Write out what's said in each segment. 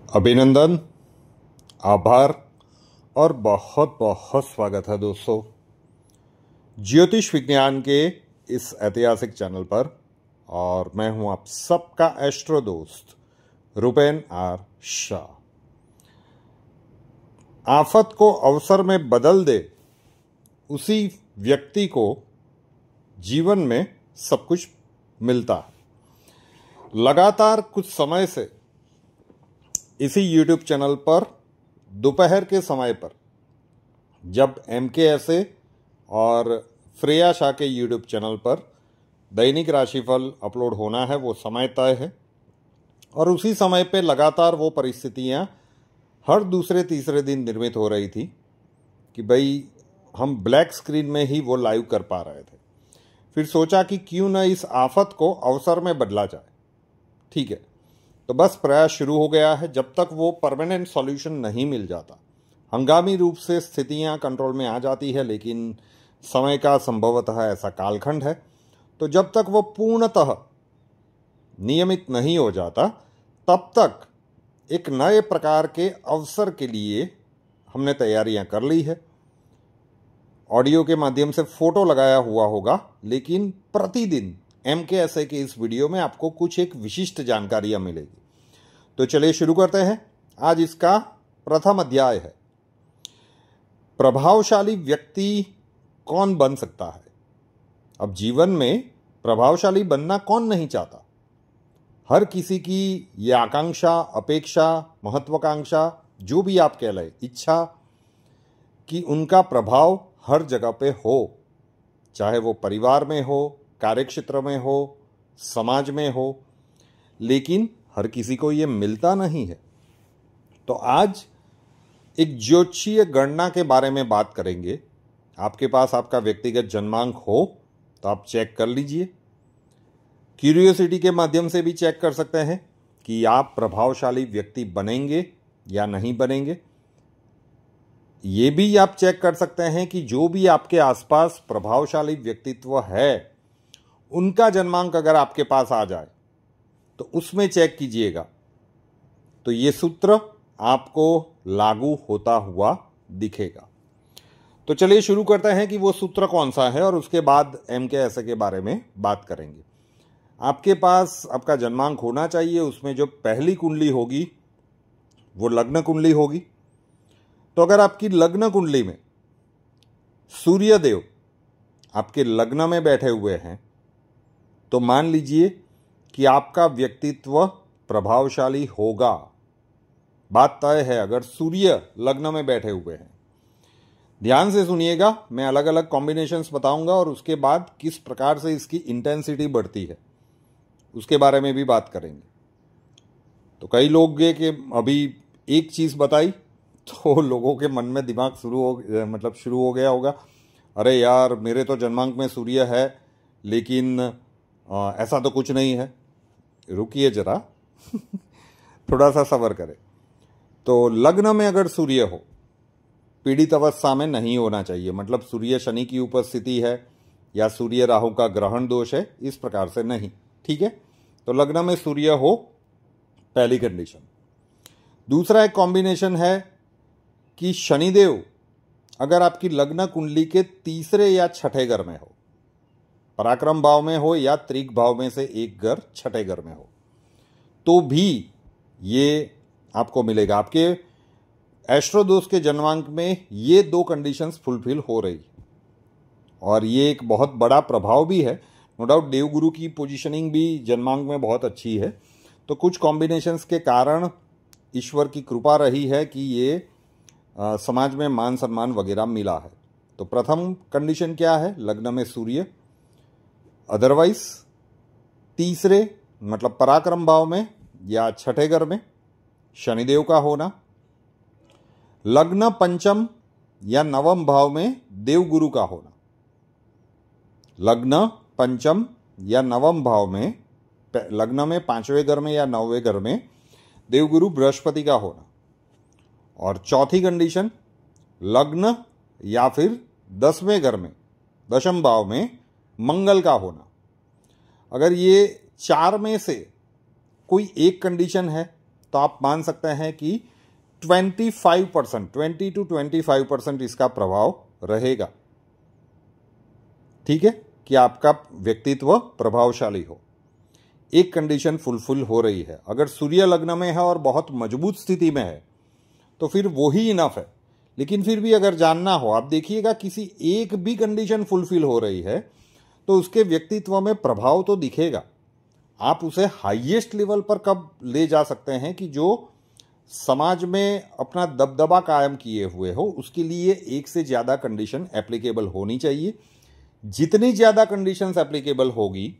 अभिनंदन, आभार और बहुत बहुत स्वागत है दोस्तों ज्योतिष विज्ञान के इस ऐतिहासिक चैनल पर। और मैं हूं आप सबका एस्ट्रो दोस्त रुपेन आर शाह। आफत को अवसर में बदल दे उसी व्यक्ति को जीवन में सब कुछ मिलता है। लगातार कुछ समय से इसी YouTube चैनल पर दोपहर के समय पर जब MKSA और श्रेया शाह के YouTube चैनल पर दैनिक राशिफल अपलोड होना है वो समय तय है, और उसी समय पे लगातार वो परिस्थितियां हर दूसरे तीसरे दिन निर्मित हो रही थी कि भाई हम ब्लैक स्क्रीन में ही वो लाइव कर पा रहे थे। फिर सोचा कि क्यों न इस आफत को अवसर में बदला जाए। ठीक है, तो बस प्रयास शुरू हो गया है। जब तक वो परमानेंट सॉल्यूशन नहीं मिल जाता, हंगामी रूप से स्थितियां कंट्रोल में आ जाती है, लेकिन समय का संभवतः ऐसा कालखंड है। तो जब तक वो पूर्णतः नियमित नहीं हो जाता, तब तक एक नए प्रकार के अवसर के लिए हमने तैयारियां कर ली है। ऑडियो के माध्यम से फोटो लगाया हुआ होगा, लेकिन प्रतिदिन MKSA के इस वीडियो में आपको कुछ एक विशिष्ट जानकारियां मिलेगी। तो चलिए शुरू करते हैं। आज इसका प्रथम अध्याय है, प्रभावशाली व्यक्ति कौन बन सकता है। अब जीवन में प्रभावशाली बनना कौन नहीं चाहता। हर किसी की ये आकांक्षा, अपेक्षा, महत्वाकांक्षा, जो भी आप कह लें, इच्छा कि उनका प्रभाव हर जगह पे हो, चाहे वो परिवार में हो, कार्यक्षेत्र में हो, समाज में हो, लेकिन हर किसी को ये मिलता नहीं है। तो आज एक ज्योतिषीय गणना के बारे में बात करेंगे। आपके पास आपका व्यक्तिगत जन्मांक हो तो आप चेक कर लीजिए। क्यूरियोसिटी के माध्यम से भी चेक कर सकते हैं कि आप प्रभावशाली व्यक्ति बनेंगे या नहीं बनेंगे। ये भी आप चेक कर सकते हैं कि जो भी आपके आसपास प्रभावशाली व्यक्तित्व है, उनका जन्मांक अगर आपके पास आ जाए तो उसमें चेक कीजिएगा, तो ये सूत्र आपको लागू होता हुआ दिखेगा। तो चलिए शुरू करते हैं कि वो सूत्र कौन सा है, और उसके बाद MKSA के बारे में बात करेंगे। आपके पास आपका जन्मांक होना चाहिए, उसमें जो पहली कुंडली होगी वो लग्न कुंडली होगी। तो अगर आपकी लग्न कुंडली में सूर्यदेव आपके लग्न में बैठे हुए हैं, तो मान लीजिए कि आपका व्यक्तित्व प्रभावशाली होगा। बात तय है अगर सूर्य लग्न में बैठे हुए हैं। ध्यान से सुनिएगा, मैं अलग अलग कॉम्बिनेशंस बताऊंगा और उसके बाद किस प्रकार से इसकी इंटेंसिटी बढ़ती है उसके बारे में भी बात करेंगे। तो कई लोग ये कि अभी एक चीज बताई तो लोगों के मन में दिमाग शुरू हो गया होगा, अरे यार मेरे तो जन्मांक में सूर्य है, लेकिन ऐसा तो कुछ नहीं है। रुकिए जरा थोड़ा सा सब्र करें। तो लग्न में अगर सूर्य हो, पीड़ित अवस्था में नहीं होना चाहिए, मतलब सूर्य शनि की उपस्थिति है या सूर्य राहु का ग्रहण दोष है, इस प्रकार से नहीं। ठीक है, तो लग्न में सूर्य हो, पहली कंडीशन। दूसरा एक कॉम्बिनेशन है कि शनिदेव अगर आपकी लग्न कुंडली के तीसरे या छठे घर में हो, पराक्रम भाव में हो या त्रिक भाव में से एक घर छठे घर में हो, तो भी ये आपको मिलेगा। आपके एस्ट्रो दोस्त के जन्मांक में ये दो कंडीशंस फुलफिल हो रही है, और ये एक बहुत बड़ा प्रभाव भी है। नो डाउट देवगुरु की पोजीशनिंग भी जन्मांक में बहुत अच्छी है। तो कुछ कॉम्बिनेशंस के कारण ईश्वर की कृपा रही है कि ये समाज में मान सम्मान वगैरह मिला है। तो प्रथम कंडीशन क्या है, लग्न में सूर्य, अदरवाइज तीसरे मतलब पराक्रम भाव में या छठे घर में शनिदेव का होना, लग्न पंचम या नवम भाव में देवगुरु का होना, लग्न पंचम या नवम भाव में, लग्न में पांचवें घर में या नौवें घर में देवगुरु बृहस्पति का होना, और चौथी कंडीशन लग्न या फिर 10वें घर में दशम भाव में मंगल का होना। अगर ये चार में से कोई एक कंडीशन है तो आप मान सकते हैं कि 25%, 20 to 25% इसका प्रभाव रहेगा। ठीक है, कि आपका व्यक्तित्व प्रभावशाली हो। एक कंडीशन फुलफिल हो रही है, अगर सूर्य लग्न में है और बहुत मजबूत स्थिति में है तो फिर वो ही इनफ है। लेकिन फिर भी अगर जानना हो, आप देखिएगा किसी एक भी कंडीशन फुलफिल हो रही है तो उसके व्यक्तित्व में प्रभाव तो दिखेगा। आप उसे हाईएस्ट लेवल पर कब ले जा सकते हैं कि जो समाज में अपना दबदबा कायम किए हुए हो, उसके लिए एक से ज्यादा कंडीशन एप्लीकेबल होनी चाहिए। जितनी ज्यादा कंडीशंस एप्लीकेबल होगी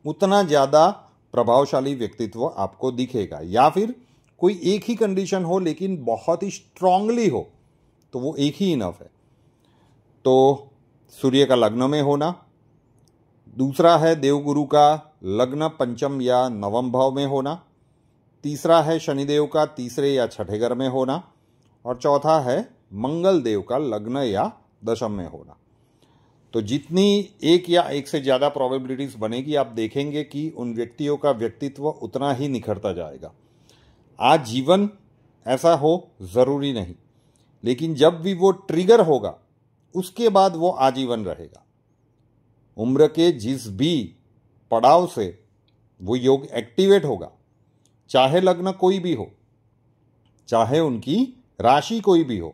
उतना ज्यादा प्रभावशाली व्यक्तित्व आपको दिखेगा। या फिर कोई एक ही कंडीशन हो लेकिन बहुत ही स्ट्रांगली हो तो वो एक ही इनफ है। तो सूर्य का लग्न में होना, दूसरा है देवगुरु का लग्न पंचम या नवम भाव में होना, तीसरा है शनिदेव का तीसरे या छठे घर में होना, और चौथा है मंगल देव का लग्न या दशम में होना। तो जितनी एक या एक से ज़्यादा प्रोबेबिलिटीज बनेगी, आप देखेंगे कि उन व्यक्तियों का व्यक्तित्व उतना ही निखरता जाएगा। आज जीवन ऐसा हो ज़रूरी नहीं, लेकिन जब भी वो ट्रिगर होगा उसके बाद वो आजीवन रहेगा। उम्र के जिस भी पड़ाव से वो योग एक्टिवेट होगा, चाहे लग्न कोई भी हो, चाहे उनकी राशि कोई भी हो,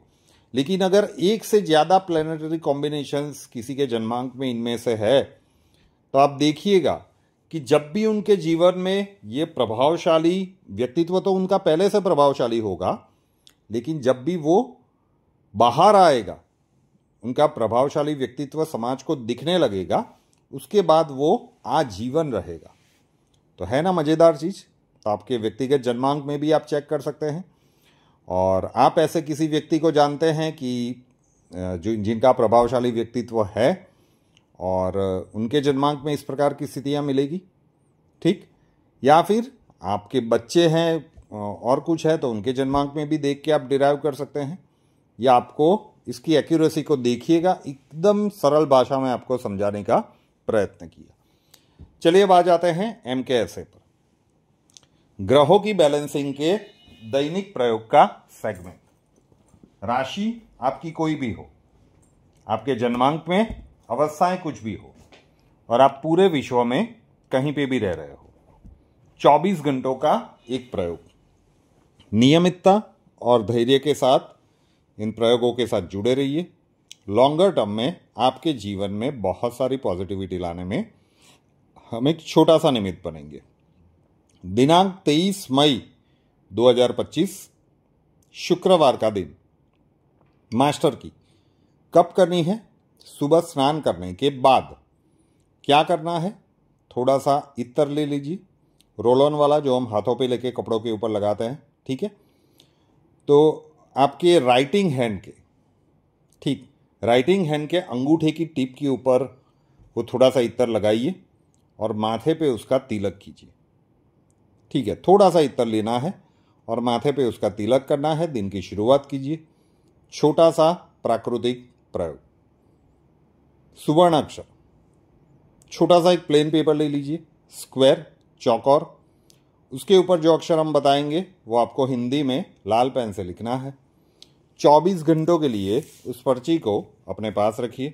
लेकिन अगर एक से ज़्यादा प्लैनेटरी कॉम्बिनेशंस किसी के जन्मांक में इनमें से है तो आप देखिएगा कि जब भी उनके जीवन में ये प्रभावशाली व्यक्तित्व, तो उनका पहले से प्रभावशाली होगा, लेकिन जब भी वो बाहर आएगा, उनका प्रभावशाली व्यक्तित्व समाज को दिखने लगेगा, उसके बाद वो आजीवन रहेगा। तो है ना मज़ेदार चीज़। तो आपके व्यक्तिगत जन्मांक में भी आप चेक कर सकते हैं। और आप ऐसे किसी व्यक्ति को जानते हैं कि जिनका प्रभावशाली व्यक्तित्व है और उनके जन्मांक में इस प्रकार की स्थितियां मिलेगी, ठीक। या फिर आपके बच्चे हैं और कुछ है तो उनके जन्मांक में भी देख के आप डिराइव कर सकते हैं, या आपको इसकी एक्यूरेसी को देखिएगा। एकदम सरल भाषा में आपको समझाने का प्रयत्न किया। चलिए अब आ जाते हैं MKSA पर, ग्रहों की बैलेंसिंग के दैनिक प्रयोग का सेगमेंट। राशि आपकी कोई भी हो, आपके जन्मांक में अवस्थाएं कुछ भी हो, और आप पूरे विश्व में कहीं पे भी रह रहे हो, 24 घंटों का एक प्रयोग। नियमितता और धैर्य के साथ इन प्रयोगों के साथ जुड़े रहिए। लॉन्गर टर्म में आपके जीवन में बहुत सारी पॉजिटिविटी लाने में हम एक छोटा सा निमित्त बनेंगे। दिनांक 23 मई 2025 शुक्रवार का दिन। मास्टर की कब करनी है? सुबह स्नान करने के बाद। क्या करना है? थोड़ा सा इत्र ले लीजिए, रोल ऑन वाला, जो हम हाथों पे लेके कपड़ों के ऊपर लगाते हैं, ठीक है। तो आपके राइटिंग हैंड के, ठीक, राइटिंग हैंड के अंगूठे की टिप के ऊपर वो थोड़ा सा इत्र लगाइए और माथे पे उसका तिलक कीजिए, ठीक है। थोड़ा सा इत्र लेना है और माथे पे उसका तिलक करना है। दिन की शुरुआत कीजिए। छोटा सा प्राकृतिक प्रयोग। सुवर्ण अक्षर, छोटा सा एक प्लेन पेपर ले लीजिए, स्क्वायर, चौकोर। उसके ऊपर जो अक्षर हम बताएंगे वो आपको हिंदी में लाल पेन से लिखना है। 24 घंटों के लिए उस पर्ची को अपने पास रखिए।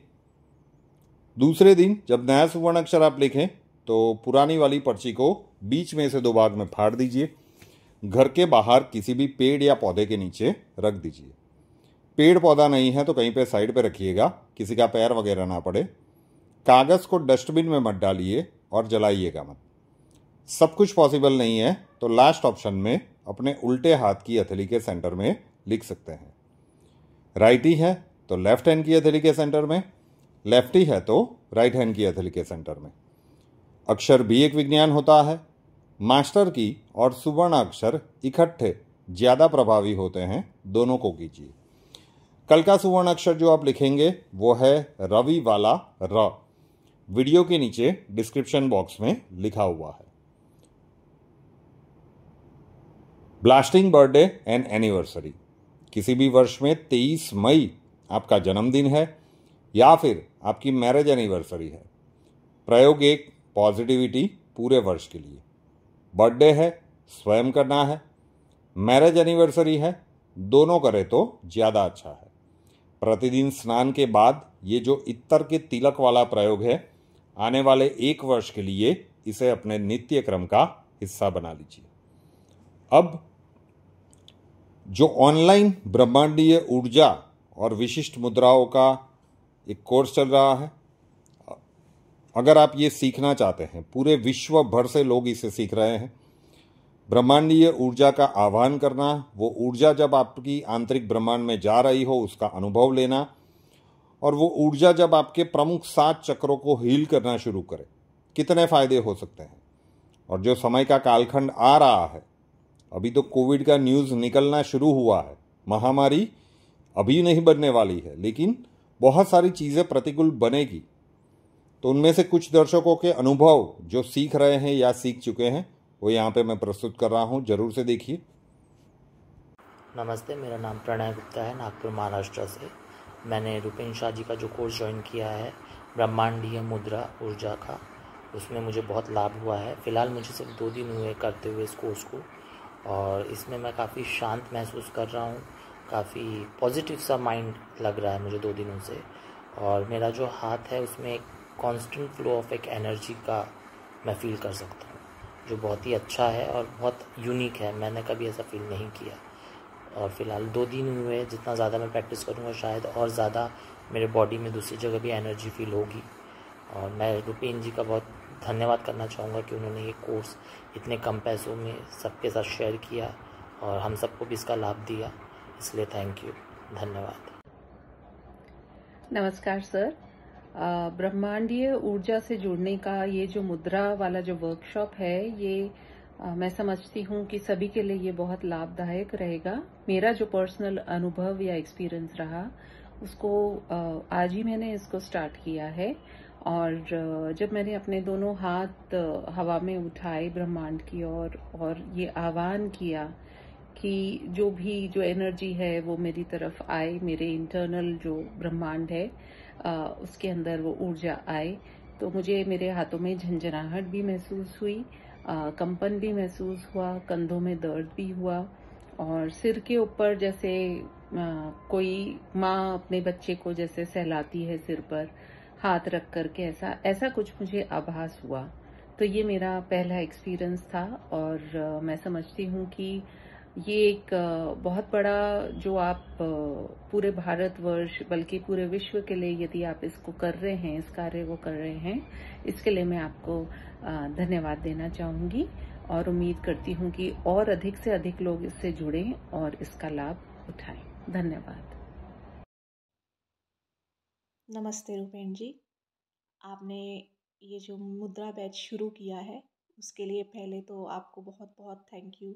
दूसरे दिन जब नया सुवर्ण अक्षर आप लिखें तो पुरानी वाली पर्ची को बीच में से 2 भाग में फाड़ दीजिए। घर के बाहर किसी भी पेड़ या पौधे के नीचे रख दीजिए। पेड़ पौधा नहीं है तो कहीं पे साइड पे रखिएगा, किसी का पैर वगैरह ना पड़े। कागज को डस्टबिन में मत डालिए और जलाइएगा मत। सब कुछ पॉसिबल नहीं है तो लास्ट ऑप्शन में अपने उल्टे हाथ की हथेली के सेंटर में लिख सकते हैं। राइटी है तो लेफ्ट हैंड की हथेली के सेंटर में, लेफ्टी है तो राइट हैंड की हथेली के सेंटर में। अक्षर भी एक विज्ञान होता है। मास्टर की और सुवर्ण अक्षर इकट्ठे ज्यादा प्रभावी होते हैं, दोनों को कीजिए। कल का सुवर्ण अक्षर जो आप लिखेंगे वो है रवि वाला र। वीडियो के नीचे डिस्क्रिप्शन बॉक्स में लिखा हुआ है। ब्लास्टिंग बर्थडे एंड एनिवर्सरी, किसी भी वर्ष में 23 मई आपका जन्मदिन है या फिर आपकी मैरिज एनिवर्सरी है। प्रयोग एक, पॉजिटिविटी पूरे वर्ष के लिए। बर्थडे है, स्वयं करना है, मैरिज एनिवर्सरी है, दोनों करें तो ज़्यादा अच्छा है। प्रतिदिन स्नान के बाद ये जो इत्तर के तिलक वाला प्रयोग है, आने वाले 1 वर्ष के लिए इसे अपने नित्य क्रम का हिस्सा बना लीजिए। अब जो ऑनलाइन ब्रह्मांडीय ऊर्जा और विशिष्ट मुद्राओं का एक कोर्स चल रहा है, अगर आप ये सीखना चाहते हैं, पूरे विश्व भर से लोग इसे सीख रहे हैं। ब्रह्मांडीय ऊर्जा का आह्वान करना, वो ऊर्जा जब आपकी आंतरिक ब्रह्मांड में जा रही हो उसका अनुभव लेना, और वो ऊर्जा जब आपके प्रमुख 7 चक्रों को हील करना शुरू करे, कितने फायदे हो सकते हैं। और जो समय का कालखंड आ रहा है, अभी तो कोविड का न्यूज़ निकलना शुरू हुआ है, महामारी अभी नहीं बनने वाली है, लेकिन बहुत सारी चीज़ें प्रतिकूल बनेगी। तो उनमें से कुछ दर्शकों के अनुभव जो सीख रहे हैं या सीख चुके हैं, वो यहाँ पे मैं प्रस्तुत कर रहा हूँ, जरूर से देखिए। नमस्ते, मेरा नाम प्रणय गुप्ता है, नागपुर महाराष्ट्र से। मैंने रुपेन शाह जी का जो कोर्स ज्वाइन किया है ब्रह्मांडीय मुद्रा ऊर्जा का, उसमें मुझे बहुत लाभ हुआ है। फ़िलहाल मुझे सिर्फ 2 दिन हुए करते हुए इस कोर्स को, और इसमें मैं काफ़ी शांत महसूस कर रहा हूँ। काफ़ी पॉजिटिव सा माइंड लग रहा है मुझे 2 दिनों से। और मेरा जो हाथ है उसमें एक कांस्टेंट फ्लो ऑफ एक एनर्जी का मैं फील कर सकता हूँ, जो बहुत ही अच्छा है और बहुत यूनिक है। मैंने कभी ऐसा फील नहीं किया। और फ़िलहाल 2 दिन हुए, जितना ज़्यादा मैं प्रैक्टिस करूँगा शायद और ज़्यादा मेरे बॉडी में दूसरी जगह भी एनर्जी फील होगी। और मैं रुपेन जी का बहुत धन्यवाद करना चाहूँगा कि उन्होंने ये कोर्स इतने कम पैसों में सबके साथ शेयर किया और हम सबको भी इसका लाभ दिया, इसलिए थैंक यू, धन्यवाद। नमस्कार सर। ब्रह्मांडीय ऊर्जा से जुड़ने का ये जो मुद्रा वाला जो वर्कशॉप है, ये मैं समझती हूँ कि सभी के लिए ये बहुत लाभदायक रहेगा। मेरा जो पर्सनल अनुभव या एक्सपीरियंस रहा उसको आज ही मैंने इसको स्टार्ट किया है। और जब मैंने अपने दोनों हाथ हवा में उठाए ब्रह्मांड की ओर और ये आह्वान किया कि जो एनर्जी है वो मेरी तरफ आए, मेरे इंटरनल जो ब्रह्मांड है उसके अंदर वो ऊर्जा आए, तो मुझे मेरे हाथों में झंझनाहट भी महसूस हुई, कंपन भी महसूस हुआ, कंधों में दर्द भी हुआ, और सिर के ऊपर जैसे कोई माँ अपने बच्चे को जैसे सहलाती है सिर पर हाथ रख करके, ऐसा कुछ मुझे आभास हुआ। तो ये मेरा पहला एक्सपीरियंस था। और मैं समझती हूँ कि ये एक बहुत बड़ा जो आप पूरे भारतवर्ष बल्कि पूरे विश्व के लिए यदि आप इसको कर रहे हैं, इस कार्य को कर रहे हैं, इसके लिए मैं आपको धन्यवाद देना चाहूंगी और उम्मीद करती हूँ कि और अधिक से अधिक लोग इससे जुड़ें और इसका लाभ उठाएं। धन्यवाद। नमस्ते रुपेन जी, आपने ये जो मुद्रा बैच शुरू किया है उसके लिए पहले तो आपको बहुत बहुत थैंक यू,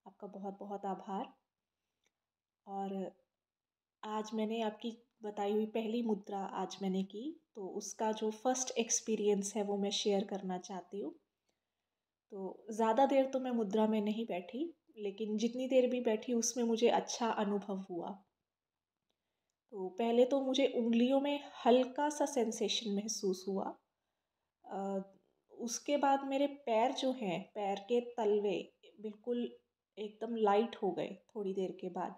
आपका बहुत बहुत आभार। और आज मैंने आपकी बताई हुई पहली मुद्रा आज मैंने की, तो उसका जो फर्स्ट एक्सपीरियंस है वो मैं शेयर करना चाहती हूँ। तो ज़्यादा देर तो मैं मुद्रा में नहीं बैठी, लेकिन जितनी देर भी बैठी उसमें मुझे अच्छा अनुभव हुआ। तो पहले तो मुझे उंगलियों में हल्का सा सेंसेशन महसूस हुआ। उसके बाद मेरे पैर जो हैं, पैर के तलवे बिल्कुल एकदम लाइट हो गए थोड़ी देर के बाद,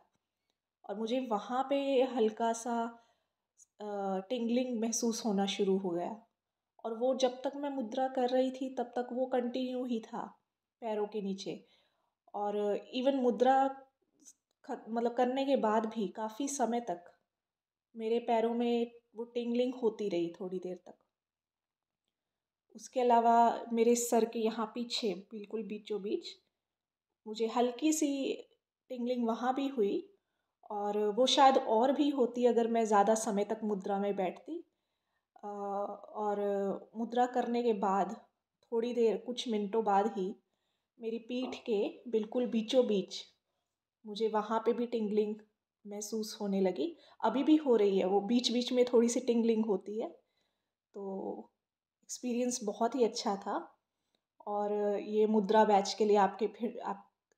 और मुझे वहाँ पे हल्का सा टिंगलिंग महसूस होना शुरू हो गया। और वो जब तक मैं मुद्रा कर रही थी तब तक वो कंटिन्यू ही था पैरों के नीचे। और इवन मुद्रा मतलब करने के बाद भी काफ़ी समय तक मेरे पैरों में वो टिंगलिंग होती रही थोड़ी देर तक। उसके अलावा मेरे सर के यहाँ पीछे बिल्कुल बीचों बीच मुझे हल्की सी टिंगलिंग वहाँ भी हुई, और वो शायद और भी होती अगर मैं ज़्यादा समय तक मुद्रा में बैठती। और मुद्रा करने के बाद थोड़ी देर, कुछ मिनटों बाद ही मेरी पीठ के बिल्कुल बीचों बीच मुझे वहाँ पे भी टिंगलिंग महसूस होने लगी। अभी भी हो रही है, वो बीच बीच में थोड़ी सी टिंगलिंग होती है। तो एक्सपीरियंस बहुत ही अच्छा था। और ये मुद्रा बैच के लिए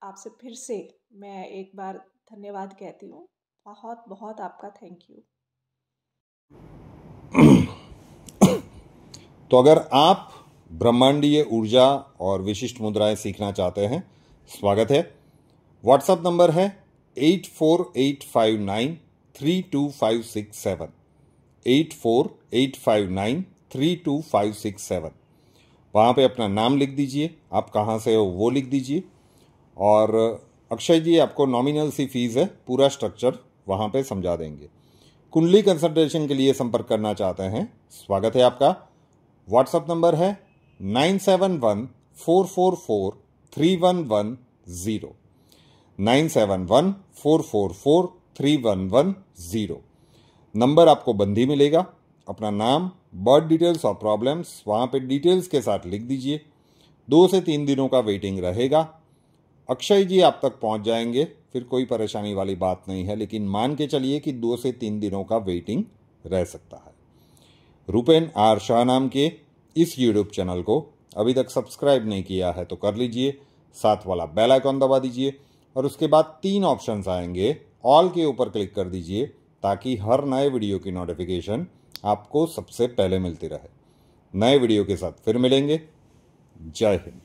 आपसे फिर से मैं एक बार धन्यवाद कहती हूँ। बहुत बहुत आपका थैंक यू। तो अगर आप ब्रह्मांडीय ऊर्जा और विशिष्ट मुद्राएं सीखना चाहते हैं, स्वागत है। व्हाट्सएप नंबर है 8485932567, 8485932567। वहाँ पे अपना नाम लिख दीजिए, आप कहाँ से हो वो लिख दीजिए, और अक्षय जी आपको नॉमिनल सी फीस है, पूरा स्ट्रक्चर वहाँ पे समझा देंगे। कुंडली कंसल्टेशन के लिए संपर्क करना चाहते हैं, स्वागत है आपका। व्हाट्सएप नंबर है 9714443110, 9714443110। नंबर आपको बंदी मिलेगा। अपना नाम, बर्थ डिटेल्स और प्रॉब्लम्स वहाँ पे डिटेल्स के साथ लिख दीजिए। 2 से 3 दिनों का वेटिंग रहेगा। अक्षय जी आप तक पहुँच जाएंगे, फिर कोई परेशानी वाली बात नहीं है, लेकिन मान के चलिए कि 2 से 3 दिनों का वेटिंग रह सकता है। रुपेन आर शाह नाम के इस यूट्यूब चैनल को अभी तक सब्सक्राइब नहीं किया है तो कर लीजिए, साथ वाला बेल आइकॉन दबा दीजिए और उसके बाद 3 ऑप्शंस आएंगे, ऑल के ऊपर क्लिक कर दीजिए ताकि हर नए वीडियो की नोटिफिकेशन आपको सबसे पहले मिलती रहे। नए वीडियो के साथ फिर मिलेंगे। जय हिंद।